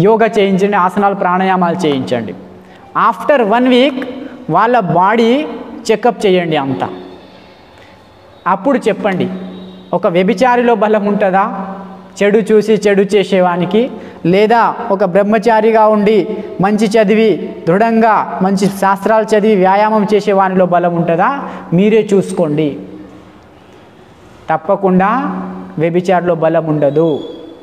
యోగా చేయించండి, ఆసనాలు ప్రాణాయామాలు చేయించండి. ఆఫ్టర్ 1 వీక్ వాళ్ళ బాడీ చెకప్ చేయండి అంతా. అప్పుడు చెప్పండి, ఒక వ్యభిచారిలో బలం ఉంటుందా చెడు చూసి చెడు చేసేవానికి, లేదా ఒక బ్రహ్మచారిగా ఉండి మంచి చదివి దృఢంగా మంచి శాస్త్రాలు చదివి వ్యాయామం చేసేవానిలో బలం ఉంటుందా? మీరే చూసుకోండి. తప్పకుండా వ్యభిచారిలో బలం ఉండదు,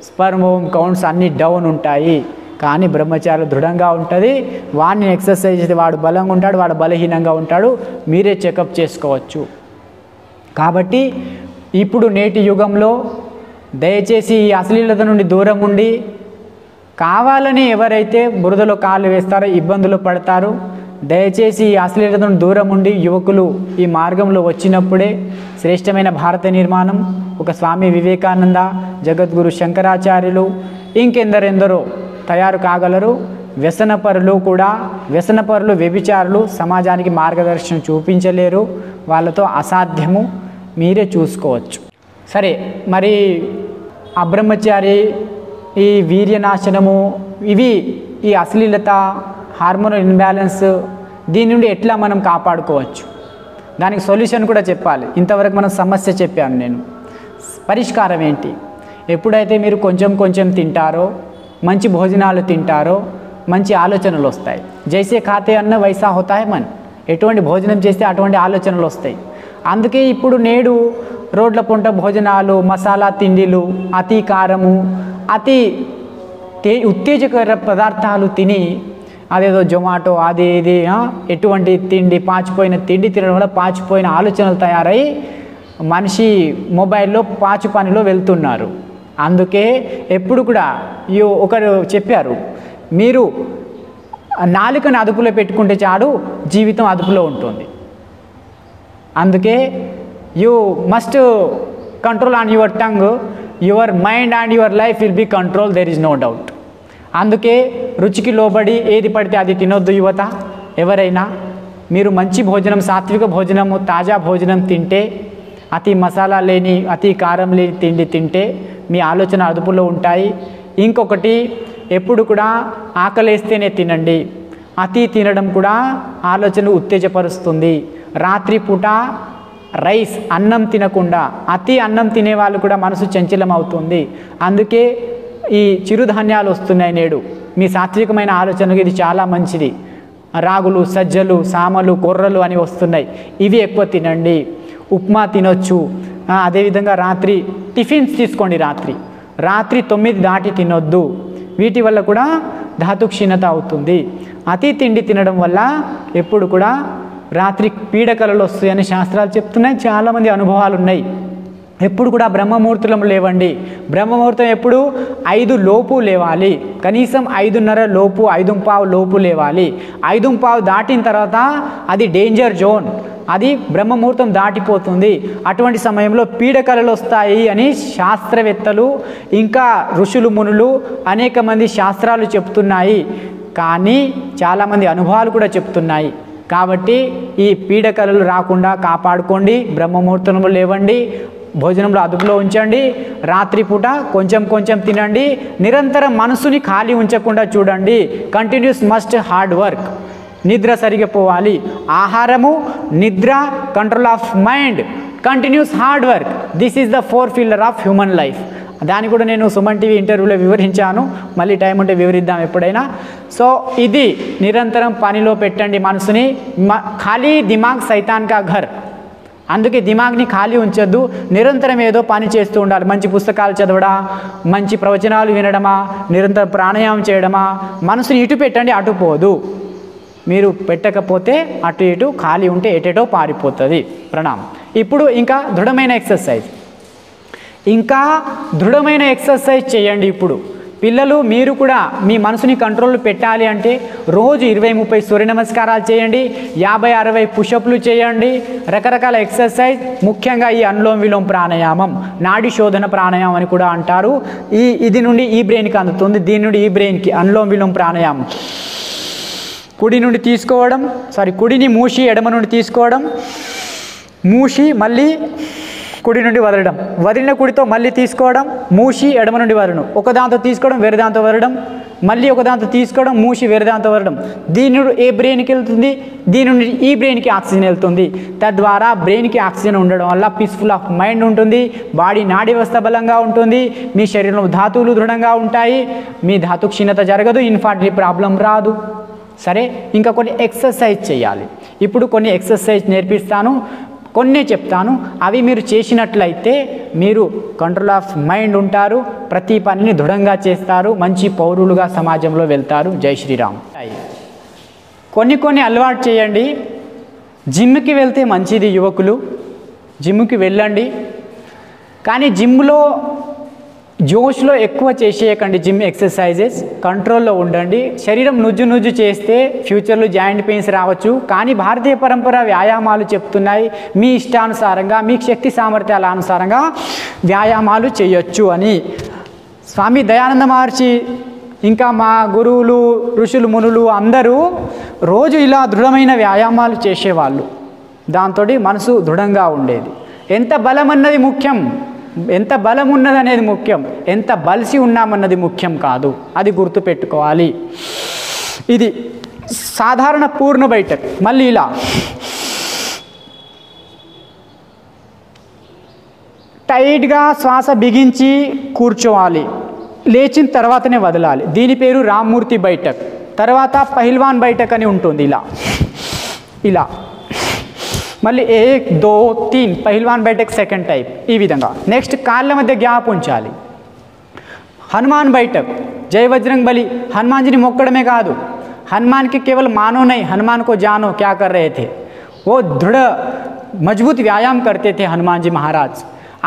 స్పర్మ్ కౌంట్స్ అన్నీ డౌన్ ఉంటాయి. కానీ బ్రహ్మచారి దృఢంగా ఉంటుంది, వాడిని ఎక్సర్సైజ్ చేస్తే వాడు బలంగా ఉంటాడు, వాడు బలహీనంగా ఉంటాడు. మీరే చెకప్ చేసుకోవచ్చు. కాబట్టి ఇప్పుడు నేటి యుగంలో దయచేసి ఈ అశ్లీలత నుండి దూరం ఉండి, కావాలని ఎవరైతే బురదలో కాళ్ళు వేస్తారో ఇబ్బందులు పడతారు. దయచేసి ఈ అశ్లీలత నుండి దూరం ఉండి యువకులు ఈ మార్గంలో వచ్చినప్పుడే శ్రేష్టమైన భారత నిర్మాణం, ఒక స్వామి వివేకానంద, జగద్గురు శంకరాచార్యులు, ఇంకెందరెందరో తయారు కాగలరు. వ్యసనపరులు వ్యభిచారులు సమాజానికి మార్గదర్శనం చూపించలేరు, వాళ్ళతో అసాధ్యము, మీరే చూసుకోవచ్చు. సరే, మరి అబ్రహ్మచారి, ఈ వీర్యనాశనము, ఇవి ఈ అశ్లీలత, హార్మోనల్ ఇన్బ్యాలెన్స్, దీని నుండి ఎట్లా మనం కాపాడుకోవచ్చు, దానికి సొల్యూషన్ కూడా చెప్పాలి. ఇంతవరకు మనం సమస్య చెప్పాను నేను, పరిష్కారం ఏంటి? ఎప్పుడైతే మీరు కొంచెం తింటారో, మంచి భోజనాలు తింటారో, మంచి ఆలోచనలు వస్తాయి. జైసే ఖాతే అన్న వైసా హోతాయ్ మన్, ఎటువంటి భోజనం చేస్తే అటువంటి ఆలోచనలు వస్తాయి. అందుకే ఇప్పుడు నేడు రోడ్ల పొంట భోజనాలు, మసాలా తిండిలు, అతి కారము, అతి ఉత్తేజకర పదార్థాలు తిని, అదేదో జొమాటో అది ఇది ఎటువంటి తిండి, పాచిపోయిన తిండి తినడం వల్ల పాచిపోయిన ఆలోచనలు తయారై మనిషి మొబైల్లో పాచి పనిలో వెళ్తున్నారు. అందుకే ఎప్పుడు కూడా ఒకరు చెప్పారు, మీరు నాలుకను అదుపులో పెట్టుకుంటే చాలు, జీవితం అదుపులో ఉంటుంది. అందుకే you must control on your tongue, your mind and your life will be control, there is no doubt. అందుకే రుచికి లోబడి ఏది పడితే అది తినొద్దు యువత. ఎవరైనా మీరు మంచి భోజనం, సాత్విక భోజనము, తాజా భోజనం తింటే, అతి మసాలా లేని, అతి కారం లేని తిండి తింటే మీ ఆలోచన అదుపులో ఉంటాయి. ఇంకొకటి, ఎప్పుడు కూడా ఆకలేస్తేనే తినండి. అతి తినడం కూడా ఆలోచన ఉత్తేజపరుస్తుంది. రాత్రిపూట రైస్, అన్నం తినకుండా, అతి అన్నం తినేవాళ్ళు కూడా మనసు చంచలం అవుతుంది. అందుకే ఈ చిరుధాన్యాలు వస్తున్నాయి నేడు. మీ సాత్వికమైన ఆలోచనకు ఇది చాలా మంచిది. రాగులు, సజ్జలు, సామలు, కొర్రలు అని వస్తున్నాయి, ఇవి ఎక్కువ తినండి. ఉప్మా తినొచ్చు. అదేవిధంగా రాత్రి టిఫిన్స్ తీసుకోండి. రాత్రి 9 దాటి తినొద్దు. వీటి వల్ల కూడా ధాతు క్షీణత అవుతుంది. అతి తిండి తినడం వల్ల ఎప్పుడు కూడా రాత్రి పీడకలలు వస్తాయని శాస్త్రాలు చెప్తున్నాయి. చాలామంది అనుభవాలు ఉన్నాయి. ఎప్పుడు కూడా బ్రహ్మముహూర్తం లేవండి. బ్రహ్మముహూర్తం ఎప్పుడు 5 లోపు లేవాలి, కనీసం 5:30 లోపు 5:15 లోపు లేవాలి. 5:15 దాటిన తర్వాత అది డేంజర్ జోన్, అది బ్రహ్మముహూర్తం దాటిపోతుంది. అటువంటి సమయంలో పీడకలలు వస్తాయి అని శాస్త్రవేత్తలు ఇంకా ఋషులు మునులు అనేక మంది శాస్త్రాలు చెప్తున్నాయి, కానీ చాలామంది అనుభవాలు కూడా చెప్తున్నాయి. కాబట్టి ఈ పీడకలలు రాకుండా కాపాడుకోండి, బ్రహ్మముహూర్తంలో లేవండి, భోజనంలో అదుపులో ఉంచండి, రాత్రిపూట కొంచెం కొంచెం తినండి, నిరంతరం మనసుని ఖాళీ ఉంచకుండా చూడండి. కంటిన్యూస్ మస్ట్ హార్డ్ వర్క్, నిద్ర సరిగా పోవాలి. ఆహారము, నిద్ర, control of mind, continuous hard work, this is the 4 pillar of human life. దాన్ని కూడా నేను సుమన్ టీవీ ఇంటర్వ్యూలో వివరించాను, మళ్ళీ టైం ఉంటే వివరిద్దాం ఎప్పుడైనా. సో ఇది నిరంతరం పనిలో పెట్టండి మనసుని. ఖాళీ దిమాగ్ సైతాన్ కా ఘర్, అందుకే దిమాగ్ని ఖాళీ ఉంచొద్దు, నిరంతరం ఏదో పని చేస్తూ ఉండాలి. మంచి పుస్తకాలు చదవడా, మంచి ప్రవచనాలు వినడమా, నిరంతరం ప్రాణాయామం చేయడమా, మనసుని ఇటు పెట్టండి, అటు పోదు. మీరు పెట్టకపోతే అటు ఇటు ఖాళీ ఉంటే ఎటేటో పారిపోతుంది. ప్రణామం. ఇప్పుడు ఇంకా దృఢమైన ఎక్సర్సైజ్ చేయండి. ఇప్పుడు పిల్లలు మీరు కూడా మీ మనసుని కంట్రోల్ పెట్టాలి అంటే రోజు 20-30 సూర్య నమస్కారాలు చేయండి, 50-60 పుషప్లు చేయండి, రకరకాల ఎక్సర్సైజ్, ముఖ్యంగా ఈ అనులోమ విలోమ ప్రాణాయామం, నాడి శోధన ప్రాణాయామం అని కూడా అంటారు. ఇది నుండి ఈ బ్రెయిన్కి అందుతుంది, దీని నుండి ఈ బ్రెయిన్కి అనులోమ విలోమ ప్రాణాయామం. కుడిని మూసి ఎడమ నుండి తీసుకోవడం, మూసి మళ్ళీ కుడి నుండి వదలడం, వదిలిన కుడితో మళ్ళీ తీసుకోవడం, మూసి ఎడమ నుండి వదలడం, ఒక దాంతో తీసుకోవడం వేరే దాంతో వదలడం, మళ్ళీ ఒక దాంతో తీసుకోవడం, మూసి వేరే దాంతో వదలడం. దీని నుండి ఏ బ్రెయిన్కి వెళ్తుంది, దీని నుండి ఈ బ్రెయిన్కి ఆక్సిజన్ వెళ్తుంది. తద్వారా బ్రెయిన్కి ఆక్సిజన్ ఉండడం వల్ల పీస్ఫుల్ ఆఫ్ మైండ్ ఉంటుంది, బాడీ నాడీ వ్యవస్థ బలంగా ఉంటుంది, మీ శరీరంలో ధాతువులు దృఢంగా ఉంటాయి, మీ ధాతు క్షీణత జరగదు, ఇన్ఫర్టిలిటీ ప్రాబ్లం రాదు. సరే, ఇంకా కొన్ని ఎక్సర్సైజ్ చేయాలి. ఇప్పుడు కొన్ని ఎక్సర్సైజ్ నేర్పిస్తాను, కొన్ని చెప్తాను, అవి మీరు చేసినట్లయితే మీరు కంట్రోల్ ఆఫ్ మైండ్ ఉంటారు, ప్రతి పనిని దృఢంగా చేస్తారు, మంచి పౌరులుగా సమాజంలో వెళ్తారు. జై శ్రీరామ్. కొన్ని అలవాటు చేయండి. జిమ్కి వెళ్తే మంచిది, యువకులు జిమ్కి వెళ్ళండి, కానీ జిమ్లో జోష్లో ఎక్కువ చేసేయకండి. జిమ్ ఎక్సర్సైజెస్ కంట్రోల్లో ఉండండి. శరీరం నుజ్జు చేస్తే ఫ్యూచర్లో జాయింట్ పెయిన్స్ రావచ్చు, కానీ భారతీయ పరంపర వ్యాయామాలు చెప్తున్నాయి మీ ఇష్టానుసారంగా, మీ శక్తి సామర్థ్యాల అనుసారంగా వ్యాయామాలు చేయొచ్చు అని. స్వామి దయానంద మహర్షి ఇంకా మా గురువులు, ఋషులు, మునులు అందరూ రోజు ఇలా దృఢమైన వ్యాయామాలు చేసేవాళ్ళు. దాంతో మనసు దృఢంగా ఉండేది. ఎంత బలం అన్నది ముఖ్యం, ఎంత బలం ఉన్నదనేది ముఖ్యం, ఎంత బలిసి ఉన్నామన్నది ముఖ్యం కాదు, అది గుర్తుపెట్టుకోవాలి. ఇది సాధారణ పూర్ణ బయటకు. మళ్ళీ ఇలా టైట్గా శ్వాస బిగించి కూర్చోవాలి, లేచిన తర్వాతనే వదలాలి. దీని పేరు రామ్మూర్తి బైఠక్. తర్వాత పహిల్వాన్ బైఠక్ అని ఉంటుంది, ఇలా మళ్ళీ 1 2 3 పహిల్వాన్ బైఠక్ సెకండ్ టైప్. ఈ విధంగా నెక్స్ట్ కాళ్ళ మధ్య గ్యాప్ ఉంచాలి. హనుమాన్ బైఠక్, జై వజ్రంగ్ బలి, హనుమాన్జీని మొక్కడమే కాదు, హనుమాన్కి కేవలం మానో నహీ, హనుమాన్ కో జానో క్యా కర్ రహే थे, वो దృఢ మజబూత్ వ్యాయామం करते थे హనుమాన్జీ మహారాజ్.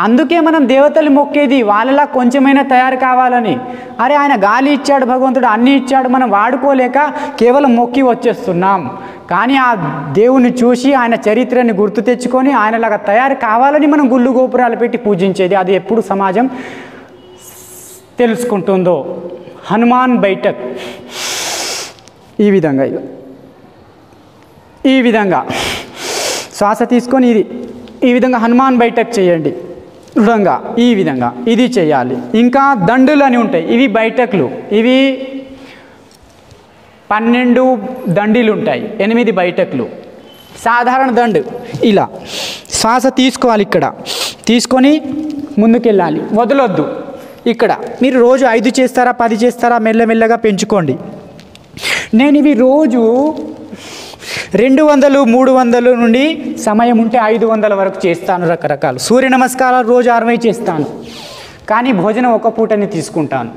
అందుకే మనం దేవతలు మొక్కేది వాళ్ళలా కొంచెమైనా తయారు కావాలని. అరే ఆయన గాలి ఇచ్చాడు భగవంతుడు, అన్నీ ఇచ్చాడు, మనం వాడుకోలేక కేవలం మొక్కి వచ్చేస్తున్నాం. కానీ ఆ దేవుని చూసి ఆయన చరిత్రని గుర్తు తెచ్చుకొని ఆయనలాగా తయారు కావాలని మనం గుళ్ళు గోపురాలు పెట్టి పూజించేది. అది ఎప్పుడు సమాజం తెలుసుకుంటుందో. హనుమాన్ బైఠక్ ఈ విధంగా శ్వాస తీసుకొని ఈ విధంగా హనుమాన్ బైఠక్ చేయండి దృఢంగా. ఈ విధంగా ఇది చేయాలి. ఇంకా దండులు అని ఉంటాయి, ఇవి బైఠక్లు. ఇవి 12 దండీలు ఉంటాయి, 8 బైఠక్లు. సాధారణ దండు ఇలా శ్వాస తీసుకోవాలి, ఇక్కడ తీసుకొని ముందుకెళ్ళాలి, వదలొద్దు. ఇక్కడ మీరు రోజు 5 చేస్తారా 10 చేస్తారా మెల్లమెల్లగా పెంచుకోండి. నేను ఇవి రోజు 200 300 నుండి సమయం ఉంటే 500 వరకు చేస్తాను. రకరకాలు సూర్య నమస్కారాలు రోజు 60 చేస్తాను, కానీ భోజనం ఒక పూటని తీసుకుంటాను.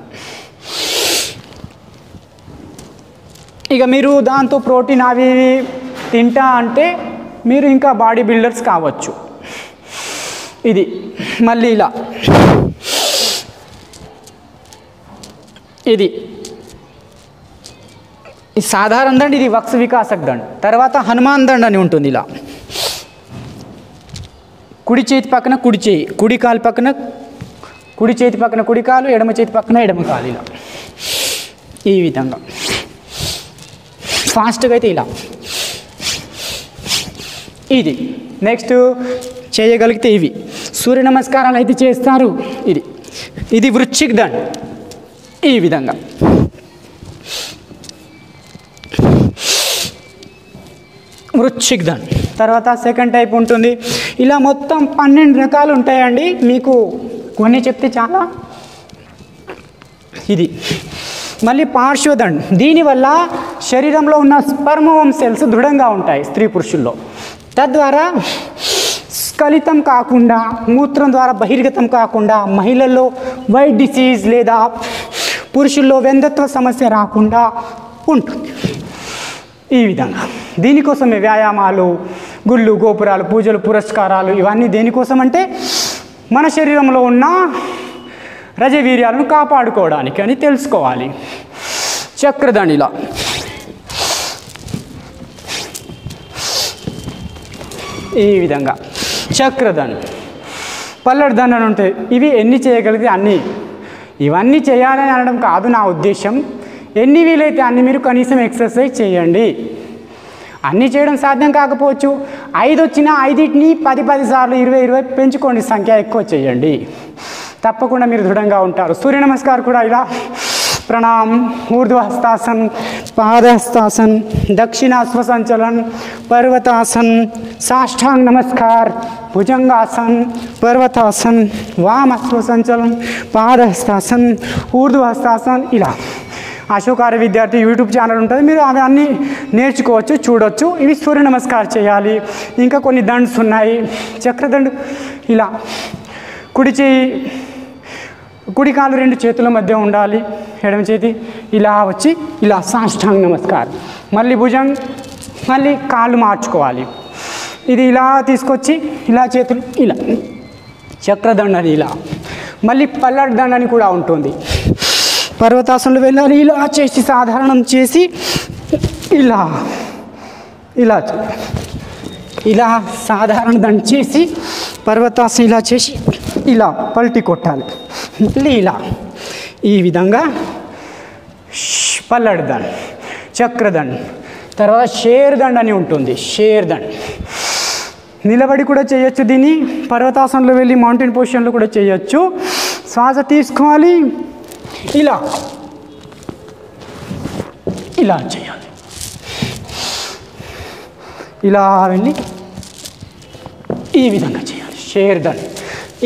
ఇక మీరు దాంతో ప్రోటీన్ అవి తింటా అంటే మీరు ఇంకా బాడీ బిల్డర్స్ కావచ్చు. ఇది మళ్ళీ ఇలా ఇది సాధారణ దండ్, ఇది వక్స్ వికాసక్ దండ్. తర్వాత హనుమాన్ దండ్ అని ఉంటుంది. ఇలా కుడి చేతి పక్కన కుడి చేయి, కుడి కాలు పక్కన కుడి చేతి పక్కన కుడి కాలు, ఎడమ చేతి పక్కన ఎడమ కాలు. ఇలా ఈ విధంగా ఫాస్ట్గా అయితే ఇలా. ఇది నెక్స్ట్ చేయగలిగితే ఇవి సూర్య నమస్కారాలు అయితే చేస్తారు. ఇది వృశ్చిక్ దండ్. ఈ విధంగా వృశ్చిక్ దండ్. తర్వాత సెకండ్ టైప్ ఉంటుంది. ఇలా మొత్తం 12 రకాలు ఉంటాయండి. మీకు కొన్ని చెప్తే చాలా. ఇది మళ్ళీ పార్శ్వదండ్. దీనివల్ల శరీరంలో ఉన్న స్పర్మ్ సెల్స్ దృఢంగా ఉంటాయి స్త్రీ పురుషుల్లో. తద్వారా స్ఖలితం కాకుండా, మూత్రం ద్వారా బహిర్గతం కాకుండా, మహిళల్లో వైట్ డిసీజ్ లేదా పురుషుల్లో వెంధత్వ సమస్య రాకుండా ఉంటుంది. ఈ విధంగా దీనికోసమే వ్యాయామాలు, గుళ్ళు, గోపురాలు, పూజలు, పురస్కారాలు ఇవన్నీ దేనికోసం అంటే మన శరీరంలో ఉన్న రజవీర్యాలను కాపాడుకోవడానికి అని తెలుసుకోవాలి. చక్రదండ్. ఇలా ఈ విధంగా చక్రదండ్, పల్లెడు దండ్ అని ఉంటాయి. ఇవి ఎన్ని చేయగలిగితే అన్నీ. ఇవన్నీ చేయాలని అనడం కాదు నా ఉద్దేశం. ఎన్ని వీలైతే అన్ని మీరు కనీసం ఎక్సర్సైజ్ చేయండి. అన్నీ చేయడం సాధ్యం కాకపోవచ్చు. 5 వచ్చినా 5టిని 10 సార్లు 20 పెంచుకోండి. సంఖ్య ఎక్కువ చేయండి, తప్పకుండా మీరు దృఢంగా ఉంటారు. సూర్య నమస్కారం కూడా ఇలా ప్రణామ్, ఊర్ధ్వహస్తాసన్, పాదహస్తాసన్, దక్షిణాశ్వసంచలన్, పర్వతాసన్, సాష్టాంగ్ నమస్కార్, భుజంగాసన్, పర్వతాసన్, వామశ్వసంచలన్, పాదహస్తాసన్, ఊర్ధ్వహస్తాసన్. ఇలా అశోకార్య విద్యార్థి యూట్యూబ్ ఛానల్ ఉంటుంది. మీరు అవి అన్నీ నేర్చుకోవచ్చు, చూడవచ్చు. ఇవి సూర్య నమస్కారం చేయాలి. ఇంకా కొన్ని దండ్స్ ఉన్నాయి. చక్రదండ్. ఇలా కుడి చేయి, కుడి కాలు 2 చేతుల మధ్య ఉండాలి. ఎడమ చేతి ఇలా వచ్చి ఇలా సాష్టాంగ నమస్కారం. మళ్ళీ భుజం, మళ్ళీ కాళ్ళు మార్చుకోవాలి. ఇది ఇలా తీసుకొచ్చి ఇలా చేతులు ఇలా చక్రదండ్ అని. ఇలా మళ్ళీ పల్లెడు దండ్ అని కూడా ఉంటుంది. పర్వతాసనలు వెళ్ళాలి. ఇలా చేసి సాధారణం చేసి ఇలా ఇలా ఇలా సాధారణ దండ్ చేసి పర్వతాసనం ఇలా చేసి ఇలా పల్టీ కొట్టాలి. మళ్ళీ ఇలా ఈ విధంగా పల్లెడు దండ్, చక్రదండ్. తర్వాత షేర్ దండ్ అని ఉంటుంది. షేర్ దండ్ నిలబడి కూడా చేయొచ్చు. దీన్ని పర్వతాసనంలో వెళ్ళి మౌంటైన్ పొజిషన్లో కూడా చేయొచ్చు. శ్వాస తీసుకోవాలి. ఇలా ఇలా చేయాలి. ఇలా వెళ్ళి ఈ విధంగా చేయాలి. షేర్ దండ్.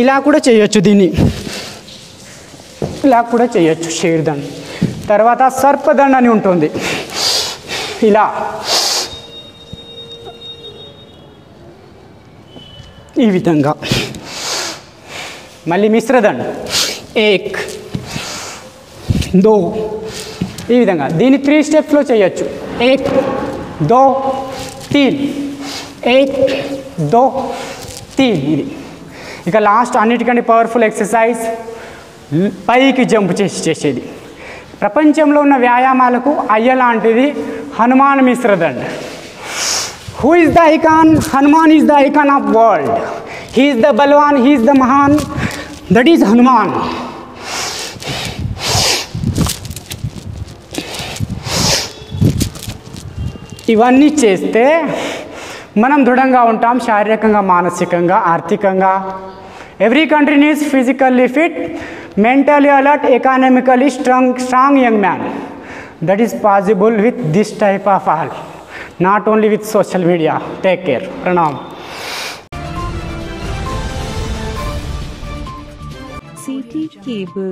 ఇలా కూడా చేయొచ్చు. దీన్ని ఇలా కూడా చేయొచ్చు. షేర్ దండ్. తర్వాత సర్పదండ్ అని ఉంటుంది. ఇలా ఈ విధంగా. మళ్ళీ మిశ్రదండ్. 1 2 ఈ విధంగా. దీన్ని 3 స్టెప్స్లో చేయొచ్చు. 1 2 3 1 2 3. ఇది ఇక లాస్ట్ అన్నిటికంటే పవర్ఫుల్ ఎక్సర్సైజ్ పైకి జంప్ చేసేది. ప్రపంచంలో ఉన్న వ్యాయామాలకు అయ్య లాంటిది Hanuman Mishradand. Who is the icon? Hanuman is the icon of world. He is the balwan, he is the mahan. That is Hanuman. ఇవన్నీ చేస్తే మనం దృఢంగా ఉంటాం, శారీరకంగా, మానసికంగా, ఆర్థికంగా. Every country needs physically fit, mentally alert, economically strong young man. That is possible with this type of all, not only with social media. Take care. Pranam. CT Cable.